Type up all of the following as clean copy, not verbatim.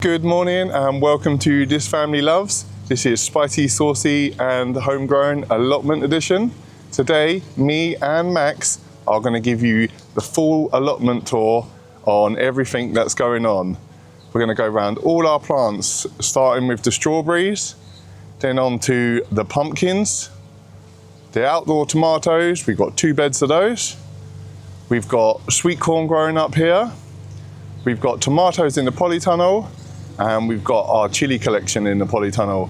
Good morning and welcome to This Family Loves. This is Spicy, Saucy and Homegrown Allotment Edition. Today, me and Max are going to give you the full allotment tour on everything that's going on. We're going to go around all our plants, starting with the strawberries, then on to the pumpkins, the outdoor tomatoes. We've got 2 beds of those. We've got sweet corn growing up here. We've got tomatoes in the polytunnel. And we've got our chili collection in the polytunnel.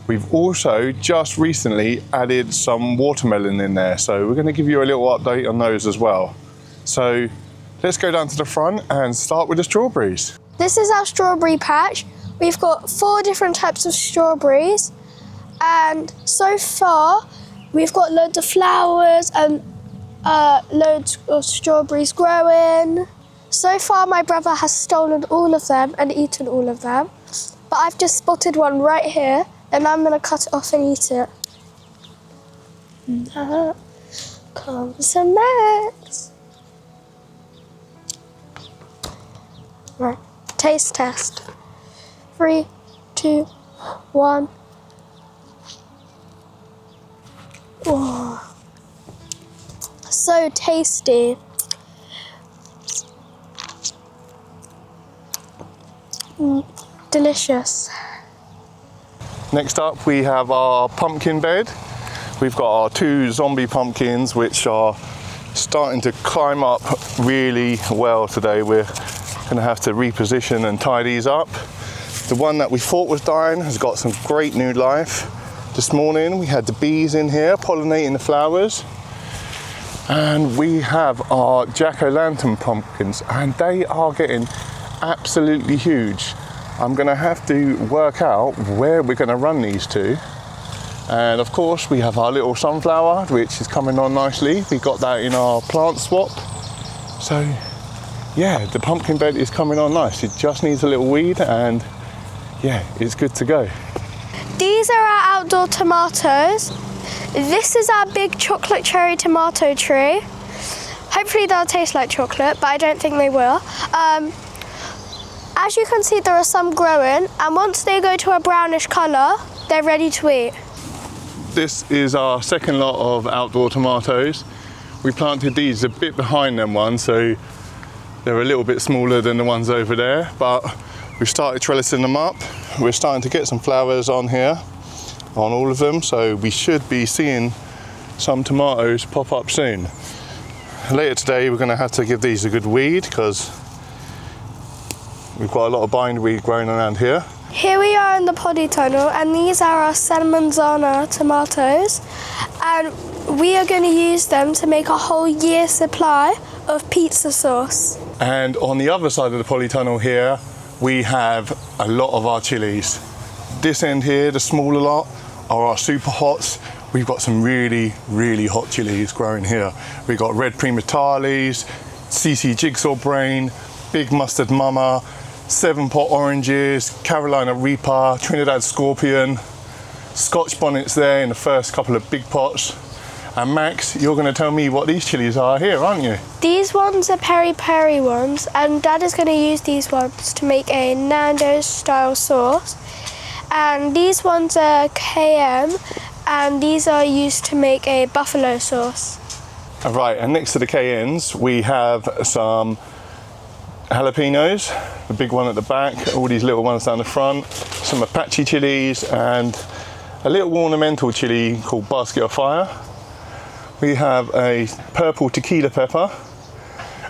We've also just recently added some watermelon in there, so we're going to give you a little update on those as well. So let's go down to the front and start with the strawberries. This is our strawberry patch. We've got 4 different types of strawberries, and so far we've got loads of flowers and loads of strawberries growing. So far my brother has stolen all of them and eaten all of them, but I've just spotted one right here and I'm going to cut it off and eat it. Now comes some Max. Right, taste test. 3, 2, 1. Oh, so tasty. Delicious. Next up we have our pumpkin bed. We've got our 2 zombie pumpkins which are starting to climb up really well today. We're going to have to reposition and tie these up. The one that we thought was dying has got some great new life. This morning we had the bees in here pollinating the flowers. And we have our jack-o'-lantern pumpkins and they are getting absolutely huge. I'm going to have to work out where we're going to run these to. And of course we have our little sunflower which is coming on nicely. We got that in our plant swap. So yeah, the pumpkin bed is coming on nice. It just needs a little weed and yeah, it's good to go. These are our outdoor tomatoes. This is our big chocolate cherry tomato tree. Hopefully they'll taste like chocolate, but I don't think they will. As you can see, there are some growing, and once they go to a brownish colour, they're ready to eat. This is our second lot of outdoor tomatoes. We planted these a bit behind them ones, so they're a little bit smaller than the ones over there, but we've started trellising them up. We're starting to get some flowers on here, on all of them, so we should be seeing some tomatoes pop up soon. Later today, we're going to have to give these a good weed because we've got a lot of bindweed growing around here. Here we are in the polytunnel, and these are our Salmonzana tomatoes, and we are going to use them to make a whole year's supply of pizza sauce. And on the other side of the polytunnel here, we have a lot of our chilies. This end here, the smaller lot, are our super hots. We've got some really, really hot chilies growing here. We've got red primatalis, CC jigsaw brain, big mustard mama, 7-pot oranges, Carolina Reaper, Trinidad Scorpion, Scotch bonnets there in the first couple of big pots. And Max, you're going to tell me what these chilies are here, aren't you? These ones are peri-peri ones, and Dad is going to use these ones to make a Nando's style sauce. And these ones are KM, and these are used to make a buffalo sauce. Right, and next to the cayennes, we have some jalapenos, the big one at the back, all these little ones down the front, some Apache chilies, and a little ornamental chili called Basket of Fire. We have a purple tequila pepper,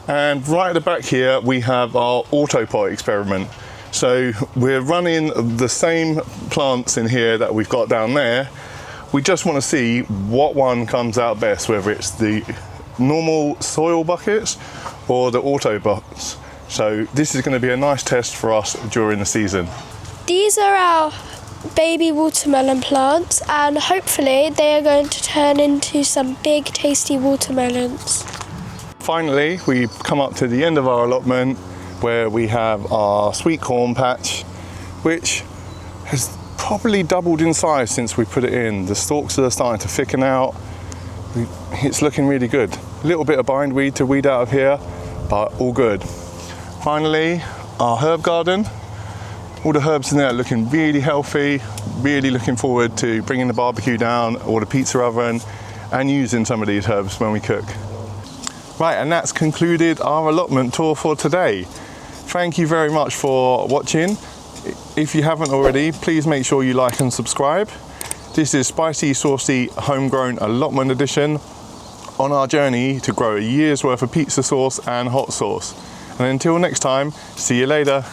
and right at the back here we have our autopot experiment. So we're running the same plants in here that we've got down there. We just want to see what one comes out best, whether it's the normal soil buckets or the autopots. So this is going to be a nice test for us during the season. These are our baby watermelon plants, and hopefully they are going to turn into some big tasty watermelons. Finally, we've come up to the end of our allotment where we have our sweet corn patch, which has probably doubled in size since we put it in. The stalks are starting to thicken out. It's looking really good. A little bit of bindweed to weed out of here, but all good. Finally, our herb garden. All the herbs in there are looking really healthy, really looking forward to bringing the barbecue down or the pizza oven and using some of these herbs when we cook. Right, and that's concluded our allotment tour for today. Thank you very much for watching. If you haven't already, please make sure you like and subscribe. This is Spicy Saucy Homegrown Allotment Edition on our journey to grow a year's worth of pizza sauce and hot sauce. And until next time, see you later.